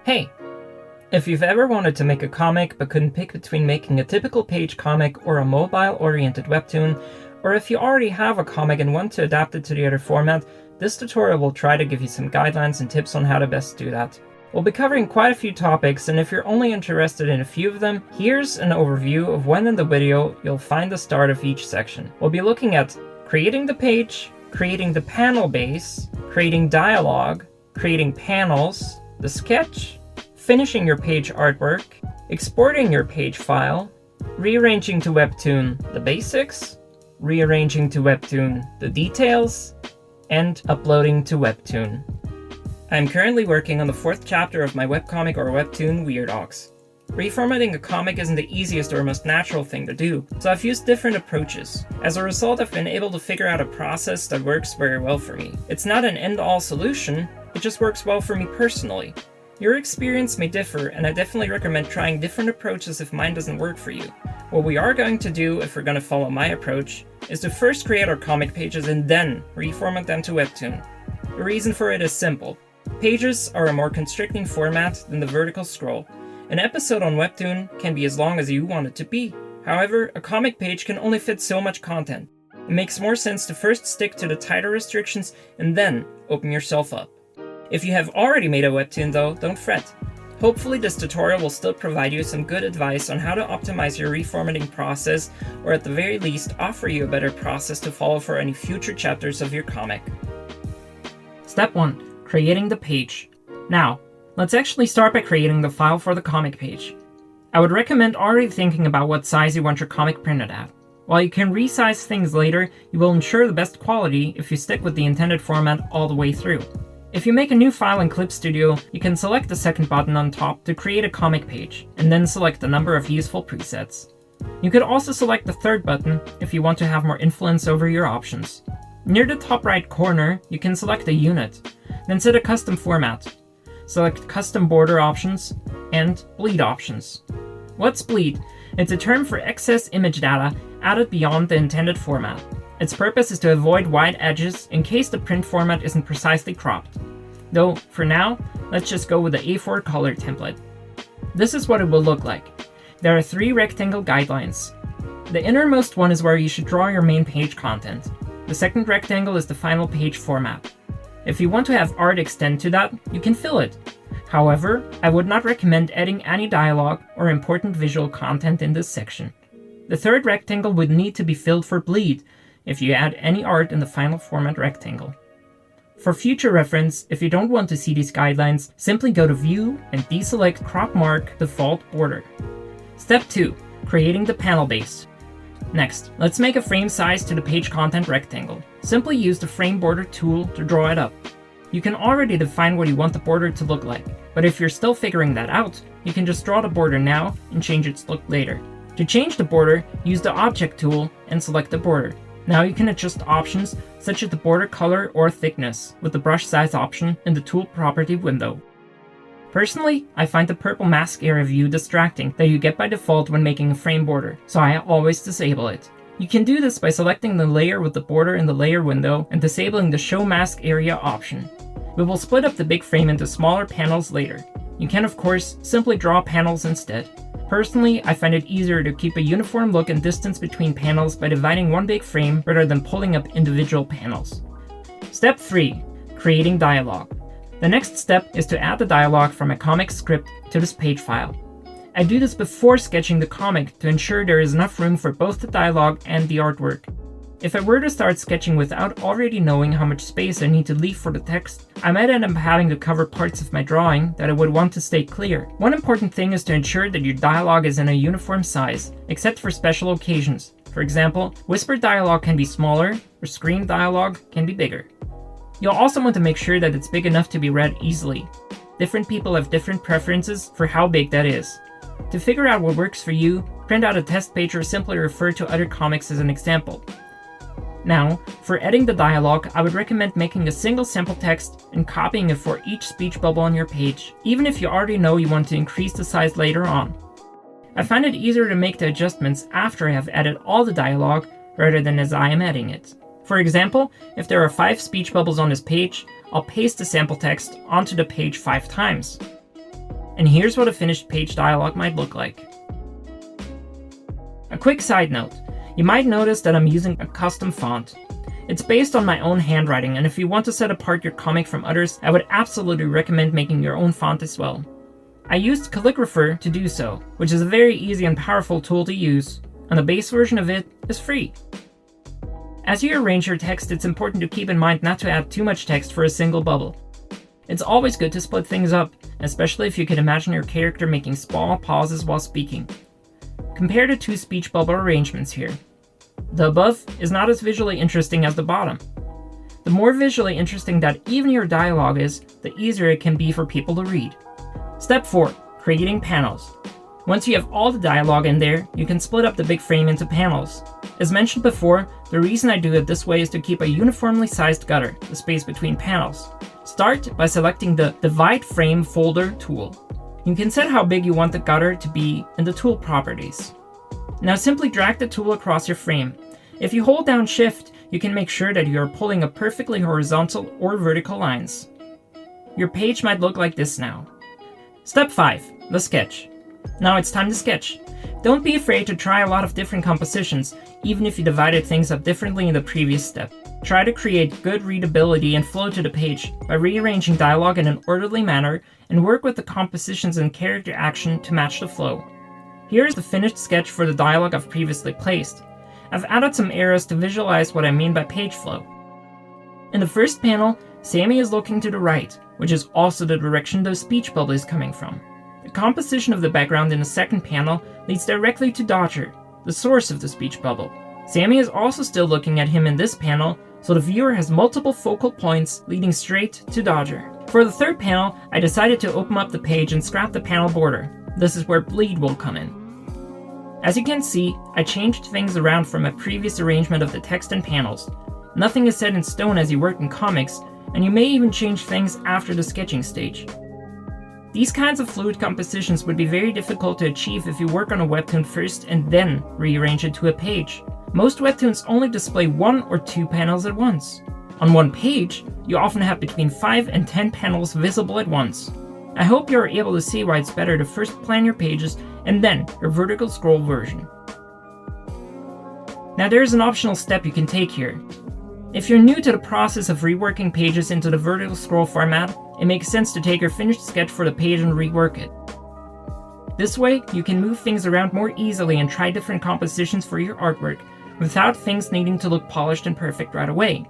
Hey! If you've ever wanted to make a comic but couldn't pick between making a typical page comic or a mobile-oriented webtoon, or if you already have a comic and want to adapt it to the other format, this tutorial will try to give you some guidelines and tips on how to best do that. We'll be covering quite a few topics, and if you're only interested in a few of them, here's an overview of when in the video you'll find the start of each section. We'll be looking at creating the page, creating the panel base, creating dialogue, creating panels, the sketch, finishing your page artwork, exporting your page file, rearranging to Webtoon the basics, rearranging to Webtoon the details, and uploading to Webtoon. I'm currently working on the 4th chapter of my webcomic or webtoon, Weird Ox. Reformatting a comic isn't the easiest or most natural thing to do, so I've used different approaches. As a result, I've been able to figure out a process that works very well for me. It's not an end-all solution, it just works well for me personally. Your experience may differ, and I definitely recommend trying different approaches if mine doesn't work for you. What we are going to do, if we're going to follow my approach, is to first create our comic pages and then reformat them to Webtoon. The reason for it is simple. Pages are a more constricting format than the vertical scroll. An episode on Webtoon can be as long as you want it to be. However, a comic page can only fit so much content. It makes more sense to first stick to the tighter restrictions and then open yourself up. If you have already made a webtoon though, don't fret. Hopefully this tutorial will still provide you some good advice on how to optimize your reformatting process, or at the very least offer you a better process to follow for any future chapters of your comic. Step 1. Creating the page. Now, let's actually start by creating the file for the comic page. I would recommend already thinking about what size you want your comic printed at. While you can resize things later, you will ensure the best quality if you stick with the intended format all the way through. If you make a new file in Clip Studio, you can select the second button on top to create a comic page, and then select the number of useful presets. You could also select the third button if you want to have more influence over your options. Near the top right corner, you can select a unit, then set a custom format. Select custom border options and bleed options. What's bleed? It's a term for excess image data added beyond the intended format. Its purpose is to avoid wide edges in case the print format isn't precisely cropped. Though, for now, let's just go with the A4 color template. This is what it will look like. There are 3 rectangle guidelines. The innermost one is where you should draw your main page content. The second rectangle is the final page format. If you want to have art extend to that, you can fill it. However, I would not recommend adding any dialogue or important visual content in this section. The third rectangle would need to be filled for bleed if you add any art in the final format rectangle. For future reference, if you don't want to see these guidelines, simply go to View and deselect Crop Mark Default Border. Step 2. Creating the panel base. Next, let's make a frame size to the page content rectangle. Simply use the Frame Border tool to draw it up. You can already define what you want the border to look like, but if you're still figuring that out, you can just draw the border now and change its look later. To change the border, use the Object tool and select the border. Now you can adjust options such as the border color or thickness with the brush size option in the tool property window. Personally, I find the purple mask area view distracting that you get by default when making a frame border, so I always disable it. You can do this by selecting the layer with the border in the layer window and disabling the show mask area option. We will split up the big frame into smaller panels later. You can of course simply draw panels instead. Personally, I find it easier to keep a uniform look and distance between panels by dividing one big frame rather than pulling up individual panels. Step 3. Creating dialogue. The next step is to add the dialogue from a comic script to this page file. I do this before sketching the comic to ensure there is enough room for both the dialogue and the artwork. If I were to start sketching without already knowing how much space I need to leave for the text, I might end up having to cover parts of my drawing that I would want to stay clear. One important thing is to ensure that your dialogue is in a uniform size, except for special occasions. For example, whispered dialogue can be smaller, or screen dialogue can be bigger. You'll also want to make sure that it's big enough to be read easily. Different people have different preferences for how big that is. To figure out what works for you, print out a test page or simply refer to other comics as an example. Now, for editing the dialogue, I would recommend making a single sample text and copying it for each speech bubble on your page, even if you already know you want to increase the size later on. I find it easier to make the adjustments after I have added all the dialogue rather than as I am adding it. For example, if there are 5 speech bubbles on this page, I'll paste the sample text onto the page 5 times. And here's what a finished page dialogue might look like. A quick side note, you might notice that I'm using a custom font. It's based on my own handwriting, and if you want to set apart your comic from others, I would absolutely recommend making your own font as well. I used Calligrapher to do so, which is a very easy and powerful tool to use, and the base version of it is free. As you arrange your text, it's important to keep in mind not to add too much text for a single bubble. It's always good to split things up, especially if you can imagine your character making small pauses while speaking. Compare the two speech bubble arrangements here. The above is not as visually interesting as the bottom. The more visually interesting that even your dialogue is, the easier it can be for people to read. Step 4. Creating panels. Once you have all the dialogue in there, you can split up the big frame into panels. As mentioned before, the reason I do it this way is to keep a uniformly sized gutter, the space between panels. Start by selecting the Divide Frame Folder tool. You can set how big you want the gutter to be in the tool properties. Now simply drag the tool across your frame. If you hold down Shift, you can make sure that you are pulling up perfectly horizontal or vertical lines. Your page might look like this now. Step 5. The sketch. Now it's time to sketch. Don't be afraid to try a lot of different compositions, even if you divided things up differently in the previous step. Try to create good readability and flow to the page by rearranging dialogue in an orderly manner and work with the compositions and character action to match the flow. Here is the finished sketch for the dialogue I've previously placed. I've added some arrows to visualize what I mean by page flow. In the first panel, Sammy is looking to the right, which is also the direction the speech bubble is coming from. The composition of the background in the second panel leads directly to Dodger, the source of the speech bubble. Sammy is also still looking at him in this panel, so the viewer has multiple focal points leading straight to Dodger. For the third panel, I decided to open up the page and scrap the panel border. This is where bleed will come in. As you can see, I changed things around from a previous arrangement of the text and panels. Nothing is set in stone as you work in comics, and you may even change things after the sketching stage. These kinds of fluid compositions would be very difficult to achieve if you work on a webtoon first and then rearrange it to a page. Most webtoons only display 1 or 2 panels at once. On one page, you often have between 5 and 10 panels visible at once. I hope you are able to see why it's better to first plan your pages and then your vertical scroll version. Now there is an optional step you can take here. If you're new to the process of reworking pages into the vertical scroll format, it makes sense to take your finished sketch for the page and rework it. This way, you can move things around more easily and try different compositions for your artwork, without things needing to look polished and perfect right away.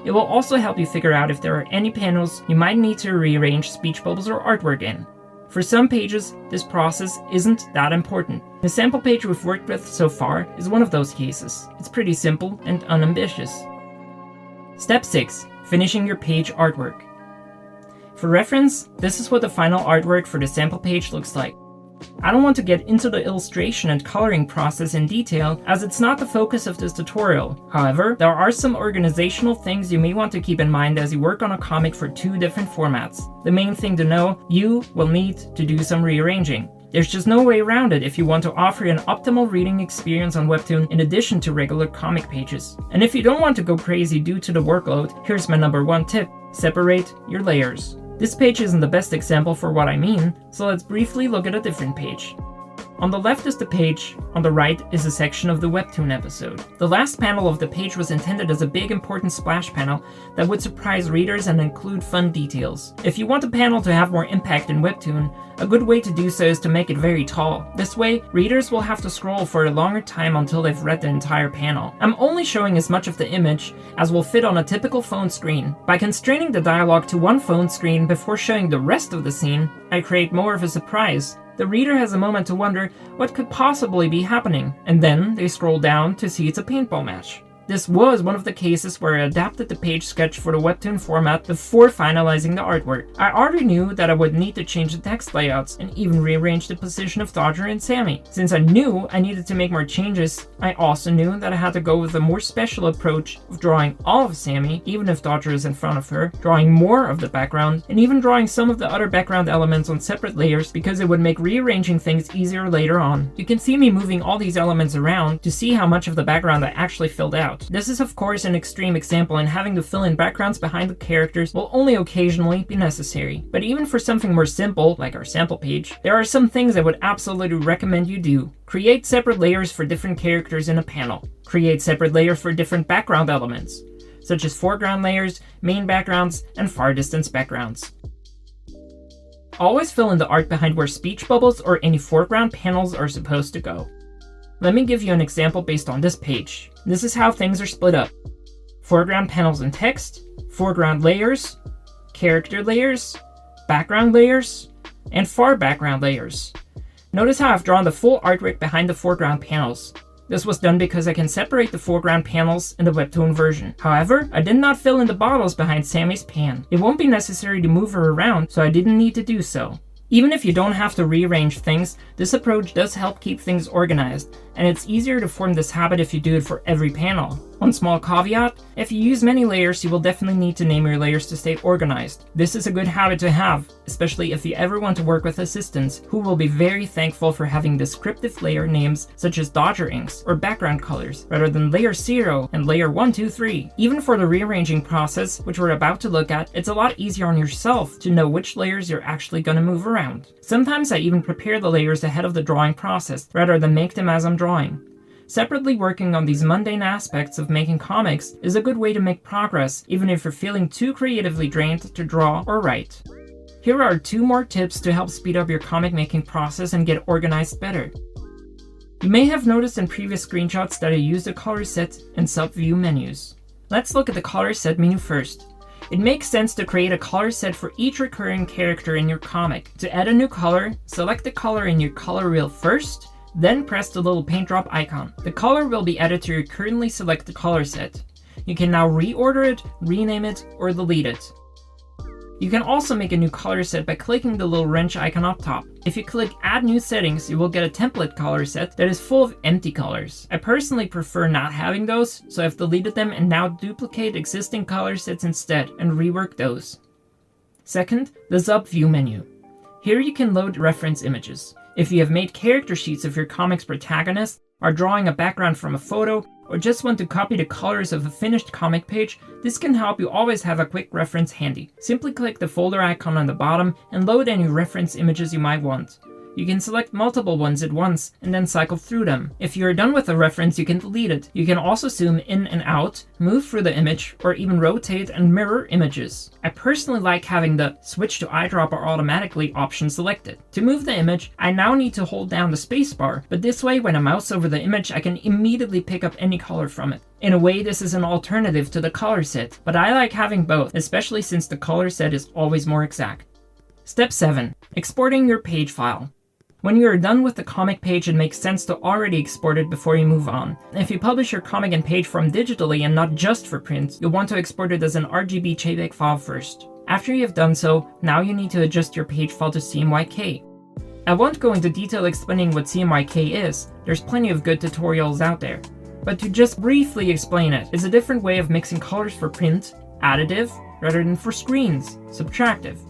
It will also help you figure out if there are any panels you might need to rearrange speech bubbles or artwork in. For some pages, this process isn't that important. The sample page we've worked with so far is one of those cases. It's pretty simple and unambitious. Step 6. Finishing your page artwork. For reference, this is what the final artwork for the sample page looks like. I don't want to get into the illustration and coloring process in detail, as it's not the focus of this tutorial. However, there are some organizational things you may want to keep in mind as you work on a comic for 2 different formats. The main thing to know, you will need to do some rearranging. There's just no way around it if you want to offer an optimal reading experience on Webtoon in addition to regular comic pages. And if you don't want to go crazy due to the workload, here's my number 1 tip: separate your layers. This page isn't the best example for what I mean, so let's briefly look at a different page. On the left is the page, on the right is a section of the Webtoon episode. The last panel of the page was intended as a big important splash panel that would surprise readers and include fun details. If you want a panel to have more impact in Webtoon, a good way to do so is to make it very tall. This way, readers will have to scroll for a longer time until they've read the entire panel. I'm only showing as much of the image as will fit on a typical phone screen. By constraining the dialogue to one phone screen before showing the rest of the scene, I create more of a surprise. The reader has a moment to wonder what could possibly be happening, and then they scroll down to see it's a paintball match. This was one of the cases where I adapted the page sketch for the Webtoon format before finalizing the artwork. I already knew that I would need to change the text layouts and even rearrange the position of Dodger and Sammy. Since I knew I needed to make more changes, I also knew that I had to go with a more special approach of drawing all of Sammy, even if Dodger is in front of her, drawing more of the background, and even drawing some of the other background elements on separate layers because it would make rearranging things easier later on. You can see me moving all these elements around to see how much of the background I actually filled out. out. This is of course an extreme example, and having to fill in backgrounds behind the characters will only occasionally be necessary. But even for something more simple, like our sample page, there are some things I would absolutely recommend you do. Create separate layers for different characters in a panel. Create separate layers for different background elements, such as foreground layers, main backgrounds, and far distance backgrounds. Always fill in the art behind where speech bubbles or any foreground panels are supposed to go. Let me give you an example based on this page. This is how things are split up. Foreground panels and text, foreground layers, character layers, background layers, and far background layers. Notice how I've drawn the full artwork behind the foreground panels. This was done because I can separate the foreground panels in the Webtoon version. However, I did not fill in the bottles behind Sammy's pan. It won't be necessary to move her around, so I didn't need to do so. Even if you don't have to rearrange things, this approach does help keep things organized, and it's easier to form this habit if you do it for every panel. One small caveat: if you use many layers, you will definitely need to name your layers to stay organized. This is a good habit to have, especially if you ever want to work with assistants, who will be very thankful for having descriptive layer names such as Dodger inks or background colors, rather than layer 0 and layer 1, 2, 3. Even for the rearranging process, which we're about to look at, it's a lot easier on yourself to know which layers you're actually going to move around. Sometimes I even prepare the layers ahead of the drawing process, rather than make them as I'm drawing. Separately working on these mundane aspects of making comics is a good way to make progress, even if you're feeling too creatively drained to draw or write. Here are 2 more tips to help speed up your comic making process and get organized better. You may have noticed in previous screenshots that I used the color set and sub-view menus. Let's look at the color set menu first. It makes sense to create a color set for each recurring character in your comic. To add a new color, select the color in your color wheel first, then press the little paint drop icon. The color will be added to your currently selected color set. You can now reorder it, rename it, or delete it. You can also make a new color set by clicking the little wrench icon up top. If you click Add New Settings, you will get a template color set that is full of empty colors. I personally prefer not having those, so I've deleted them and now duplicate existing color sets instead and rework those. Second, the sub-view menu. Here you can load reference images. If you have made character sheets of your comic's protagonist, are drawing a background from a photo, or just want to copy the colors of a finished comic page, this can help you always have a quick reference handy. Simply click the folder icon on the bottom and load any reference images you might want. You can select multiple ones at once and then cycle through them. If you are done with a reference, you can delete it. You can also zoom in and out, move through the image, or even rotate and mirror images. I personally like having the Switch to Eyedropper automatically option selected. To move the image, I now need to hold down the spacebar, but this way when I mouse over the image, I can immediately pick up any color from it. In a way, this is an alternative to the color set, but I like having both, especially since the color set is always more exact. Step 7. Exporting your page file. When you are done with the comic page, it makes sense to already export it before you move on. If you publish your comic in page form digitally and not just for print, you'll want to export it as an RGB JPEG file first. After you have done so, now you need to adjust your page file to CMYK. I won't go into detail explaining what CMYK is, there's plenty of good tutorials out there. But to just briefly explain it, it's a different way of mixing colors for print, additive, rather than for screens, subtractive.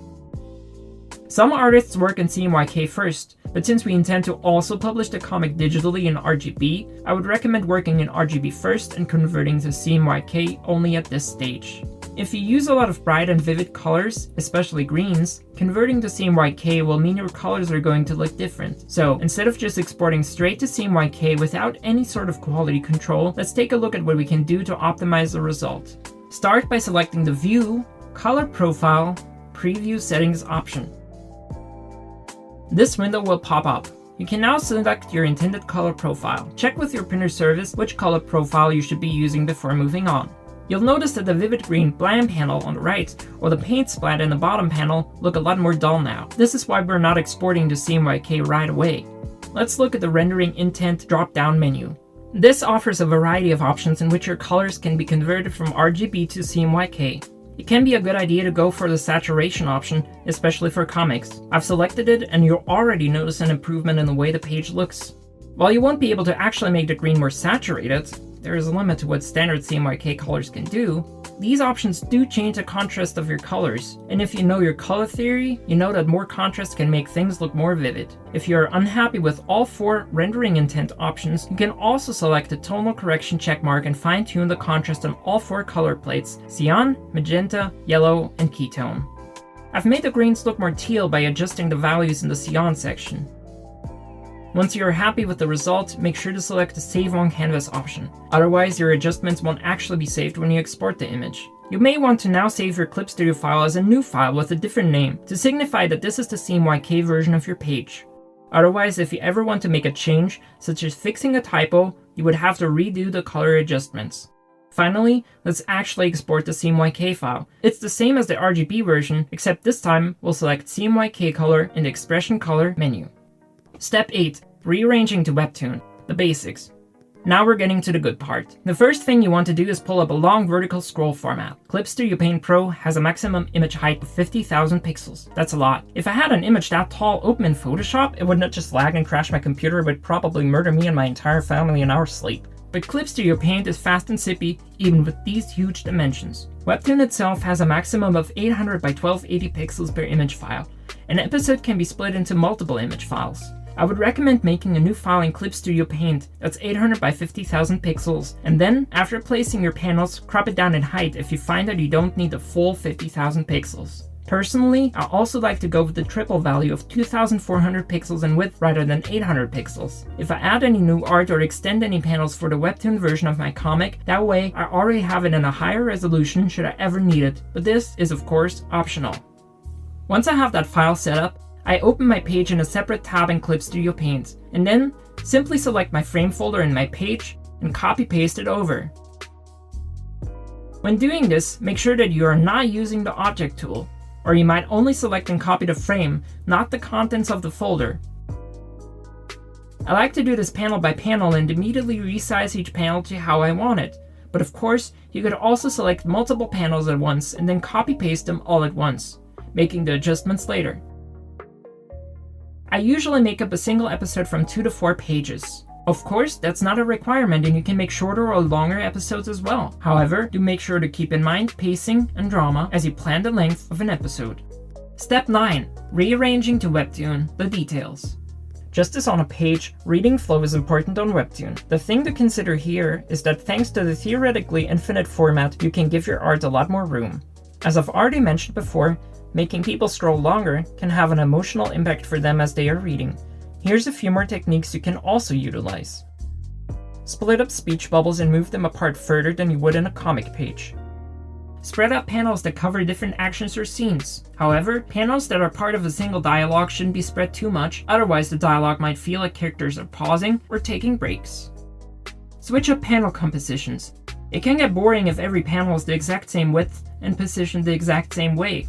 Some artists work in CMYK first, but since we intend to also publish the comic digitally in RGB, I would recommend working in RGB first and converting to CMYK only at this stage. If you use a lot of bright and vivid colors, especially greens, converting to CMYK will mean your colors are going to look different. So instead of just exporting straight to CMYK without any sort of quality control, let's take a look at what we can do to optimize the result. Start by selecting the View, Color Profile, Preview Settings option. This window will pop up. You can now select your intended color profile. Check with your printer service which color profile you should be using before moving on. You'll notice that the vivid green bland panel on the right or the paint splat in the bottom panel look a lot more dull now. This is why we're not exporting to CMYK right away. Let's look at the Rendering Intent drop-down menu. This offers a variety of options in which your colors can be converted from RGB to CMYK. It can be a good idea to go for the saturation option, especially for comics. I've selected it and you'll already notice an improvement in the way the page looks. While you won't be able to actually make the green more saturated, there is a limit to what standard CMYK colors can do, these options do change the contrast of your colors, and if you know your color theory, you know that more contrast can make things look more vivid. If you're unhappy with all 4 rendering intent options, you can also select the tonal correction checkmark and fine-tune the contrast on all 4 color plates: cyan, magenta, yellow, and ketone. I've made the greens look more teal by adjusting the values in the cyan section. Once you are happy with the result, make sure to select the Save on Canvas option. Otherwise, your adjustments won't actually be saved when you export the image. You may want to now save your Clip Studio file as a new file with a different name to signify that this is the CMYK version of your page. Otherwise, if you ever want to make a change, such as fixing a typo, you would have to redo the color adjustments. Finally, let's actually export the CMYK file. It's the same as the RGB version, except this time we'll select CMYK color in the expression color menu. Step 8. Rearranging to Webtoon. The basics. Now we're getting to the good part. The first thing you want to do is pull up a long vertical scroll format. Clip Studio Paint Pro has a maximum image height of 50,000 pixels. That's a lot. If I had an image that tall open in Photoshop, it would not just lag and crash my computer, it would probably murder me and my entire family in our sleep. But Clip Studio Paint is fast and zippy, even with these huge dimensions. Webtoon itself has a maximum of 800 by 1280 pixels per image file. An episode can be split into multiple image files. I would recommend making a new file in Clip Studio Paint that's 800 by 50,000 pixels, and then, after placing your panels, crop it down in height if you find that you don't need the full 50,000 pixels. Personally, I also like to go with the triple value of 2400 pixels in width rather than 800 pixels. If I add any new art or extend any panels for the Webtoon version of my comic, that way I already have it in a higher resolution should I ever need it, but this is of course optional. Once I have that file set up, I open my page in a separate tab in Clip Studio Paint, and then simply select my frame folder in my page and copy-paste it over. When doing this, make sure that you are not using the Object tool, or you might only select and copy the frame, not the contents of the folder. I like to do this panel by panel and immediately resize each panel to how I want it, but of course, you could also select multiple panels at once and then copy-paste them all at once, making the adjustments later. I usually make up a single episode from 2 to 4 pages. Of course, that's not a requirement and you can make shorter or longer episodes as well. However, do make sure to keep in mind pacing and drama as you plan the length of an episode. Step 9. Rearranging to Webtoon. The details. Just as on a page, reading flow is important on Webtoon. The thing to consider here is that thanks to the theoretically infinite format, you can give your art a lot more room. As I've already mentioned before, making people scroll longer can have an emotional impact for them as they are reading. Here's a few more techniques you can also utilize. Split up speech bubbles and move them apart further than you would in a comic page. Spread out panels that cover different actions or scenes. However, panels that are part of a single dialogue shouldn't be spread too much, otherwise the dialogue might feel like characters are pausing or taking breaks. Switch up panel compositions. It can get boring if every panel is the exact same width and positioned the exact same way.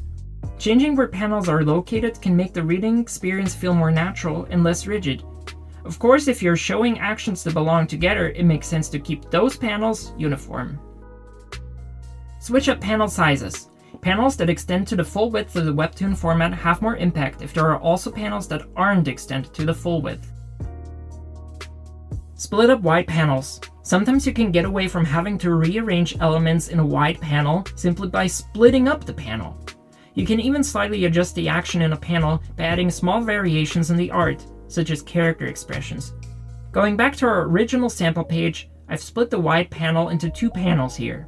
Changing where panels are located can make the reading experience feel more natural and less rigid. Of course, if you're showing actions that belong together, it makes sense to keep those panels uniform. Switch up panel sizes. Panels that extend to the full width of the Webtoon format have more impact if there are also panels that aren't extended to the full width. Split up wide panels. Sometimes you can get away from having to rearrange elements in a wide panel simply by splitting up the panel. You can even slightly adjust the action in a panel by adding small variations in the art, such as character expressions. Going back to our original sample page, I've split the wide panel into 2 panels here.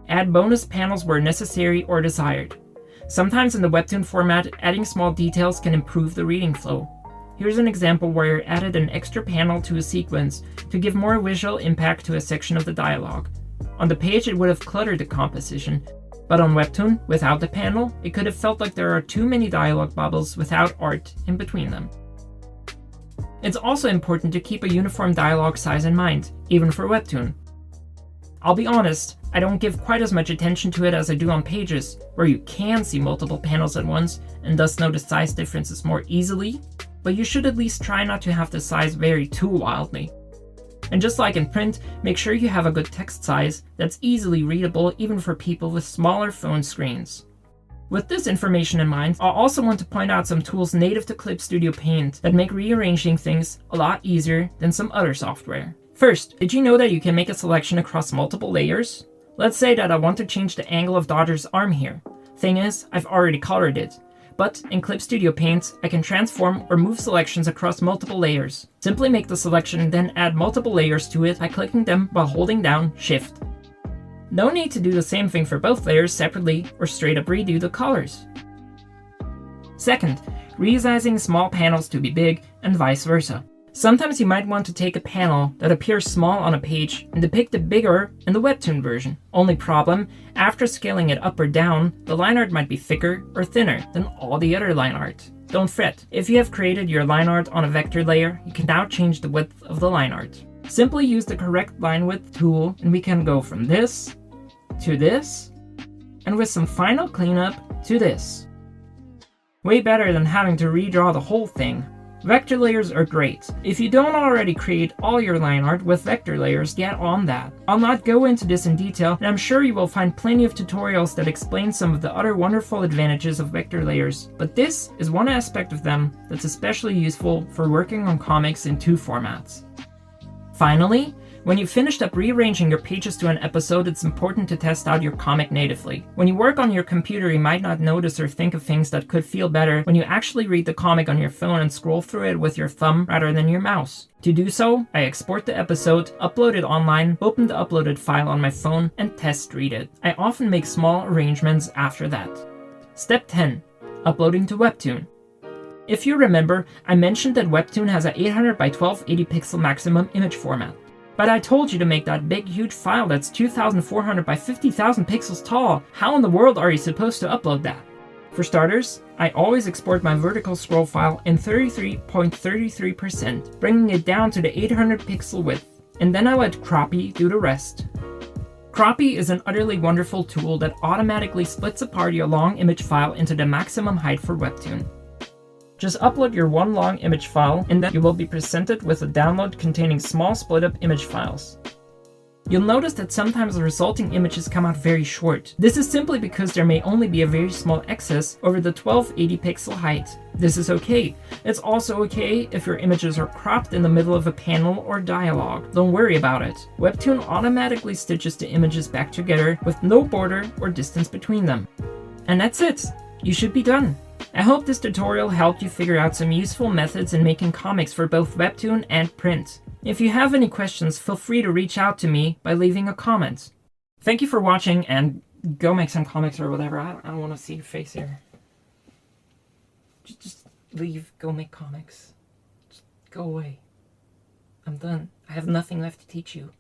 Add bonus panels where necessary or desired. Sometimes in the Webtoon format, adding small details can improve the reading flow. Here's an example where I added an extra panel to a sequence to give more visual impact to a section of the dialogue. On the page it would have cluttered the composition, but on Webtoon, without the panel, it could have felt like there are too many dialogue bubbles without art in between them. It's also important to keep a uniform dialogue size in mind, even for Webtoon. I'll be honest, I don't give quite as much attention to it as I do on pages, where you can see multiple panels at once and thus notice size differences more easily, but you should at least try not to have the size vary too wildly. And just like in print, make sure you have a good text size that's easily readable even for people with smaller phone screens. With this information in mind, I also want to point out some tools native to Clip Studio Paint that make rearranging things a lot easier than some other software. First, did you know that you can make a selection across multiple layers? Let's say that I want to change the angle of Dodger's arm here. Thing is, I've already colored it. But in Clip Studio Paint, I can transform or move selections across multiple layers. Simply make the selection and then add multiple layers to it by clicking them while holding down Shift. No need to do the same thing for both layers separately or straight up redo the colors. Second, resizing small panels to be big and vice versa. Sometimes you might want to take a panel that appears small on a page and depict it bigger in the Webtoon version. Only problem, after scaling it up or down, the line art might be thicker or thinner than all the other line art. Don't fret. If you have created your line art on a vector layer, you can now change the width of the line art. Simply use the correct line width tool and we can go from this to this, and with some final cleanup to this. Way better than having to redraw the whole thing. Vector layers are great. If you don't already create all your line art with vector layers, get on that. I'll not go into this in detail, and I'm sure you will find plenty of tutorials that explain some of the other wonderful advantages of vector layers, but this is one aspect of them that's especially useful for working on comics in 2 formats. Finally, when you've finished up rearranging your pages to an episode, it's important to test out your comic natively. When you work on your computer, you might not notice or think of things that could feel better when you actually read the comic on your phone and scroll through it with your thumb rather than your mouse. To do so, I export the episode, upload it online, open the uploaded file on my phone, and test read it. I often make small arrangements after that. Step 10. Uploading to Webtoon. If you remember, I mentioned that Webtoon has a 800 by 1280 pixel maximum image format. But I told you to make that big huge file that's 2400 by 50,000 pixels tall. How in the world are you supposed to upload that? For starters, I always export my vertical scroll file in 33.33%, bringing it down to the 800 pixel width, and then I let Croppy do the rest. Croppy is an utterly wonderful tool that automatically splits apart your long image file into the maximum height for Webtoon. Just upload your one long image file and then you will be presented with a download containing small split up image files. You'll notice that sometimes the resulting images come out very short. This is simply because there may only be a very small excess over the 1280 pixel height. This is okay. It's also okay if your images are cropped in the middle of a panel or dialogue. Don't worry about it. Webtoon automatically stitches the images back together with no border or distance between them. And that's it. You should be done. I hope this tutorial helped you figure out some useful methods in making comics for both Webtoon and print. If you have any questions, feel free to reach out to me by leaving a comment. Thank you for watching, and go make some comics or whatever. I don't want to see your face here. Just leave, go make comics. Just go away. I'm done. I have nothing left to teach you.